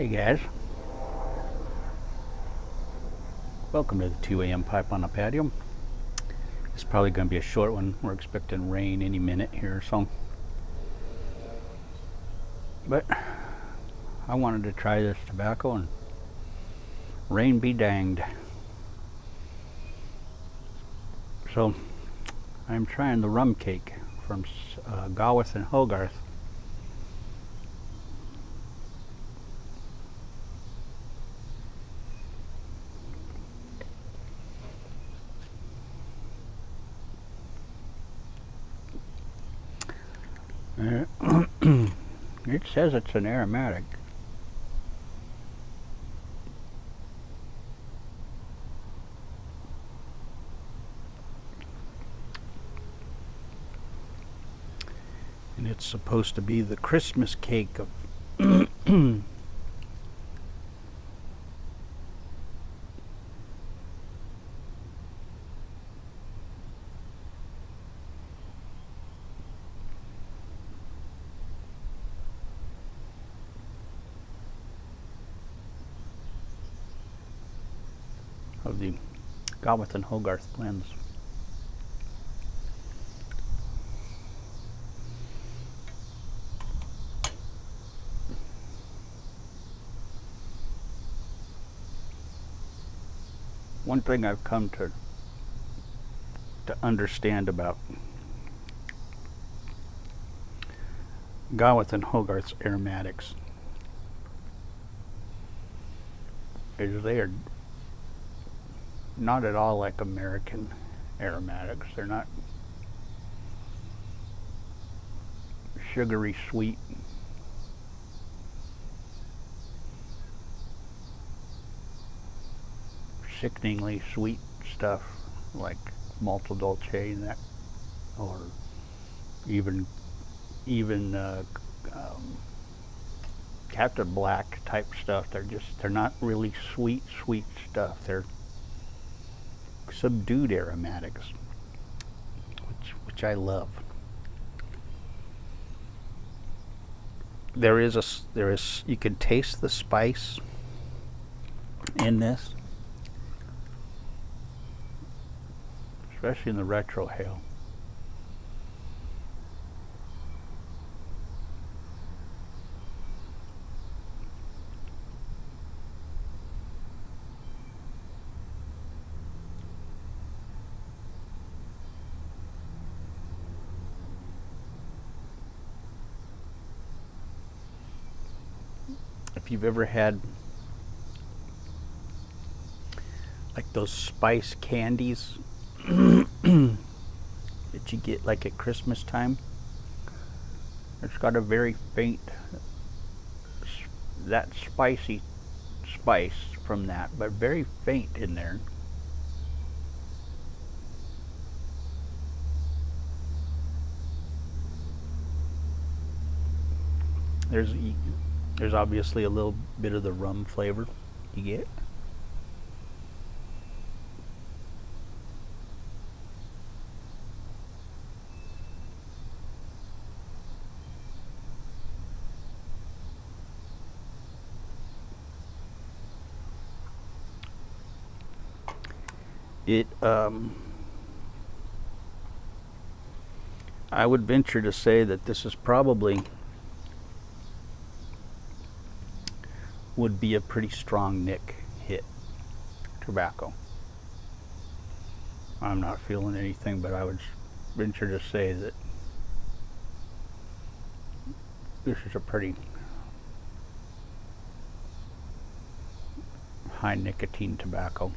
Hey guys, welcome to the 2 a.m. pipe on the patio. It's probably going to be a short one. We're expecting rain any minute here, so. But I wanted to try this tobacco, and rain be danged. So I'm trying the Rum Cake from Gawith and Hogarth. It says it's an aromatic. And it's supposed to be the Christmas cake of of the Gawith and Hogarth blends. One thing I've come to understand about Gawith and Hogarth's aromatics is they are not at all like American aromatics. They're not sugary sweet. Sickeningly sweet stuff like Malto Dolce and that, or even Captain Black type stuff. They're not really sweet stuff. They're subdued aromatics, which I love. There is you can taste the spice in this, especially in the retrohale. If you've ever had like those spice candies that you get like at Christmas time, it's got a very faint, that spicy spice from that, but very faint in there. There's obviously a little bit of the rum flavor you get. I would venture to say that this is probably would be a pretty strong nick hit tobacco. I'm not feeling anything, but I would venture to say that this is a pretty high nicotine tobacco.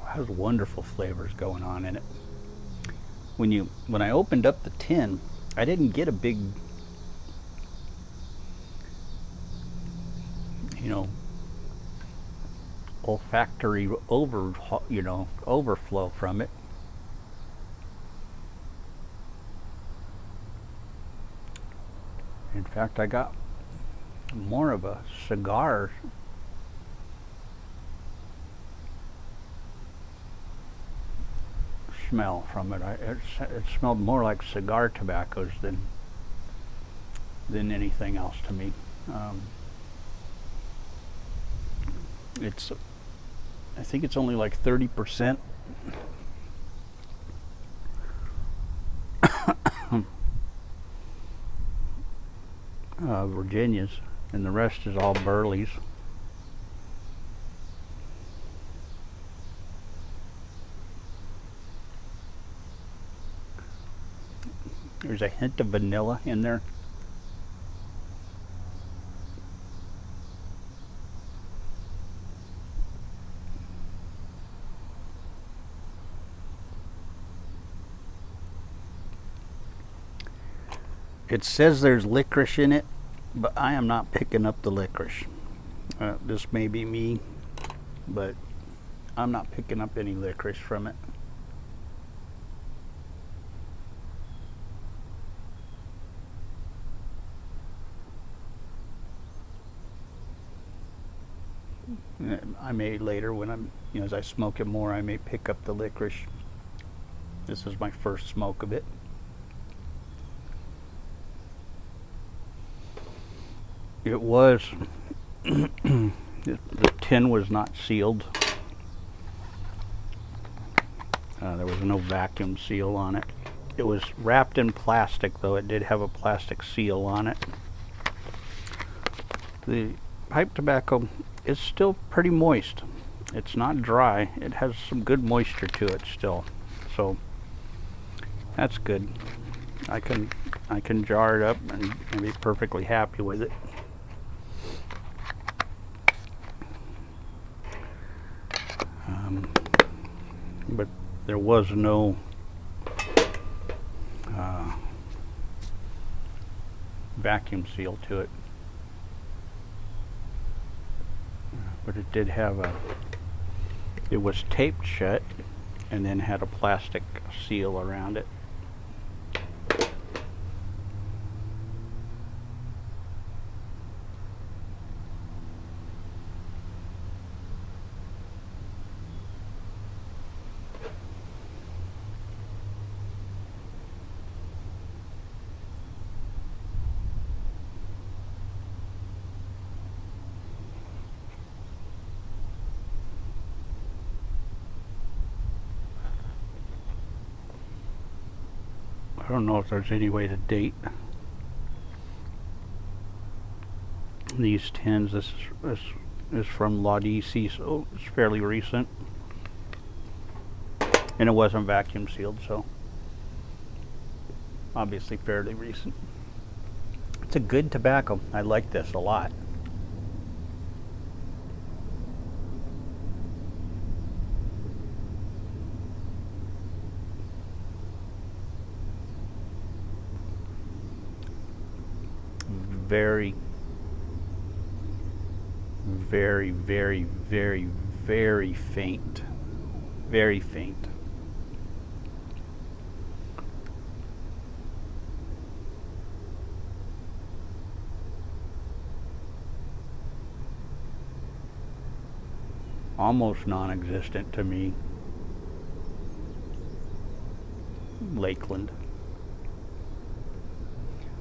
Has wonderful flavors going on in it. When I opened up the tin, I didn't get a big, olfactory overflow from it. In fact, I got more of a cigar smell from it. It smelled more like cigar tobaccos than anything else to me. I think it's only like 30%. Virginias, and the rest is all burleys. There's a hint of vanilla in there. It says there's licorice in it, but I am not picking up the licorice. This may be me, but I'm not picking up any licorice from it. I may later, when I'm, as I smoke it more, I may pick up the licorice. This is my first smoke of it. It was, the tin was not sealed. There was no vacuum seal on it. It was wrapped in plastic, though it did have a plastic seal on it. The pipe tobacco is still pretty moist. It's not dry. It has some good moisture to it still. So that's good. I can jar it up and be perfectly happy with it. But there was no vacuum seal to it. But it did have it was taped shut and then had a plastic seal around it. I don't know if there's any way to date these tins. This is from Ladisi, so it's fairly recent, and it wasn't vacuum sealed, so obviously fairly recent. It's a good tobacco. I like this a lot. Very, very, very, very, very faint. Very faint. Almost non-existent to me. Lakeland.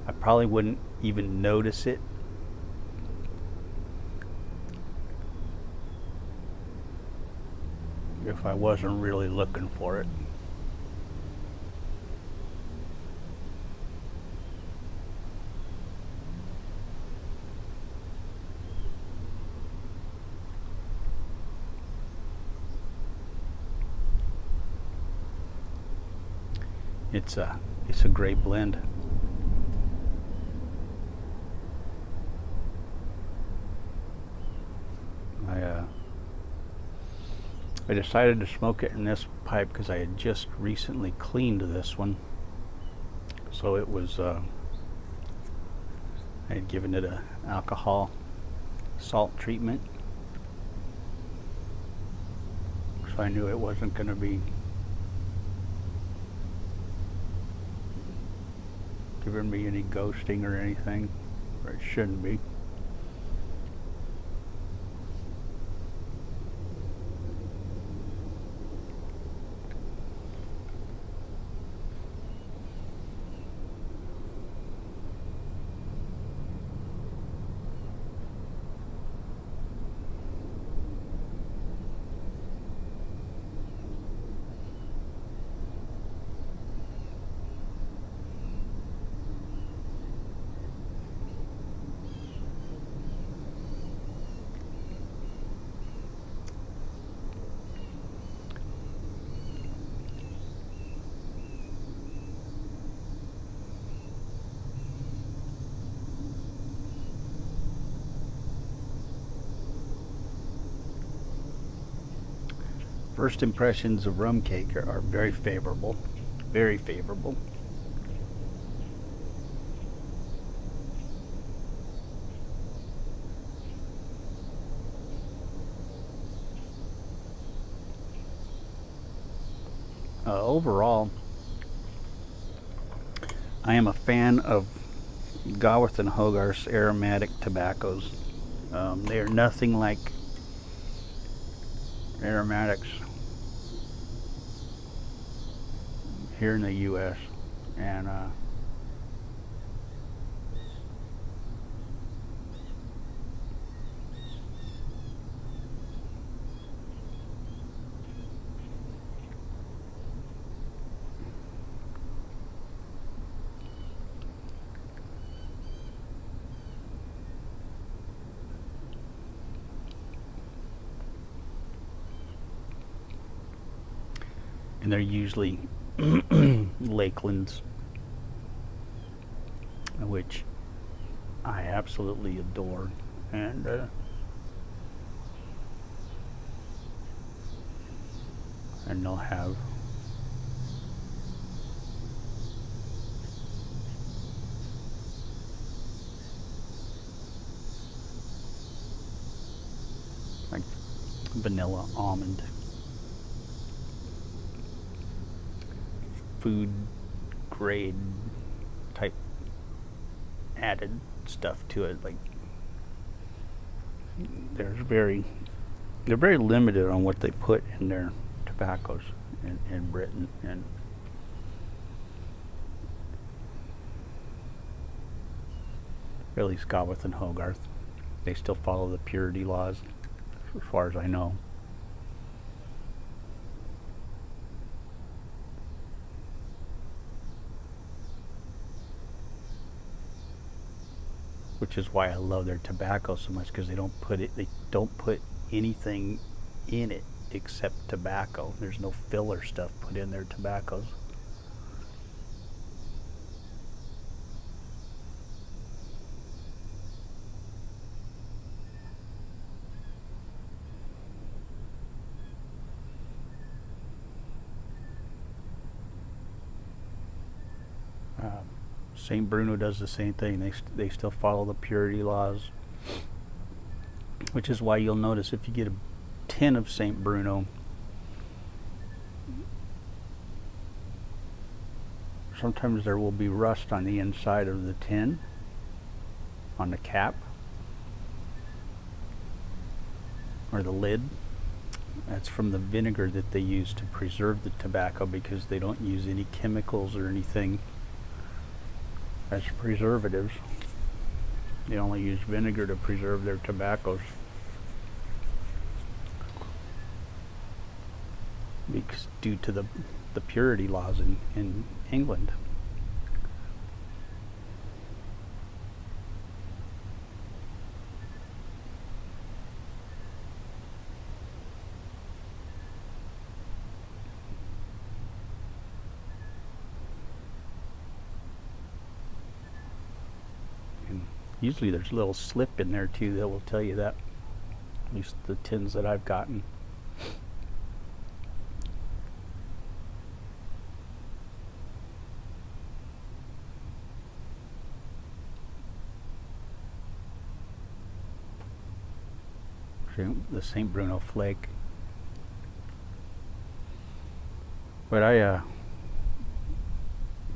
I probably wouldn't even notice it if I wasn't really looking for it. It's a great blend. I decided to smoke it in this pipe because I had just recently cleaned this one. So it was, I had given it a alcohol salt treatment. So I knew it wasn't going to be giving me any ghosting or anything, or it shouldn't be. First impressions of Rum Cake are very favorable. Very favorable. Overall, I am a fan of Gaworth and Hogarth's aromatic tobaccos. They are nothing like aromatics here in the U.S. and they're usually Lakelands, which I absolutely adore, and they'll have like vanilla almond food grade type added stuff to it. Like they're very limited on what they put in their tobaccos in Britain, and really Gaworth and Hogarth, they still follow the purity laws as far as I know. Which is why I love their tobacco so much, because they don't put anything in it except tobacco. There's no filler stuff put in their tobaccos. St. Bruno does the same thing. They still follow the purity laws, which is why you'll notice if you get a tin of St. Bruno, sometimes there will be rust on the inside of the tin, on the cap or the lid. That's from the vinegar that they use to preserve the tobacco, because they don't use any chemicals or anything as preservatives. They only use vinegar to preserve their tobaccos, because due to the purity laws in England. Usually there's a little slip in there too that will tell you that, at least the tins that I've gotten. The St. Bruno Flake. But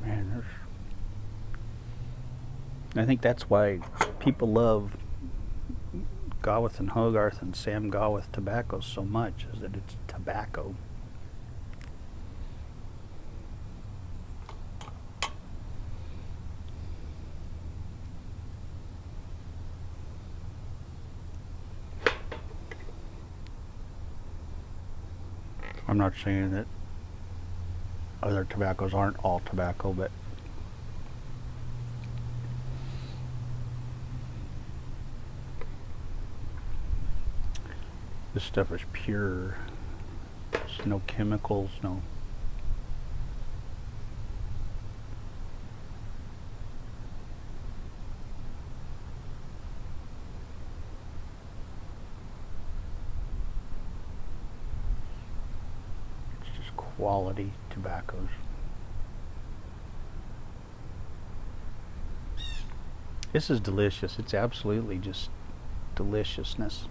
man, I think that's why people love Gaworth and Hogarth and Sam Gaworth tobacco so much, is that it's tobacco. I'm not saying that other tobaccos aren't all tobacco, but this stuff is pure. There's no chemicals, no. quality tobaccos. This is delicious. It's absolutely just deliciousness.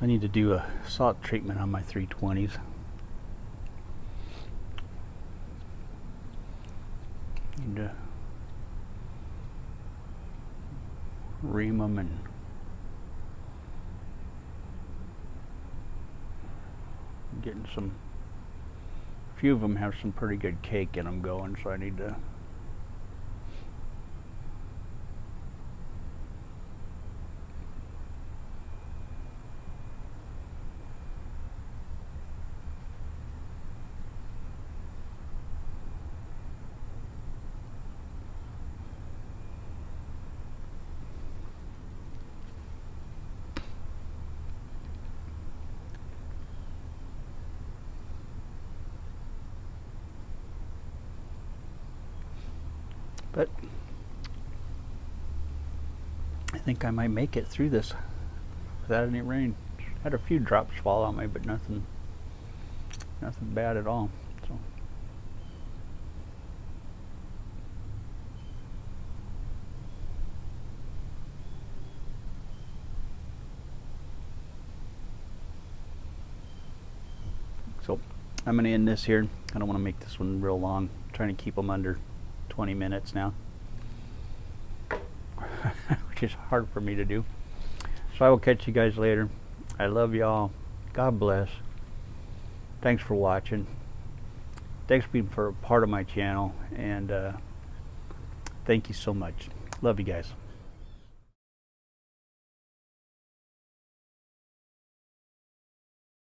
I need to do a salt treatment on my 320s. Need to ream them, and getting some, a few of them have some pretty good cake in them going, so I need to but I think I might make it through this without any rain. Had a few drops fall on me, but nothing bad at all. So I'm going to end this here. I don't want to make this one real long. I'm trying to keep them under 20 minutes now, which is hard for me to do. So I will catch you guys later. I love y'all. God bless. Thanks for watching. Thanks for being a part of my channel, and thank you so much. Love you guys.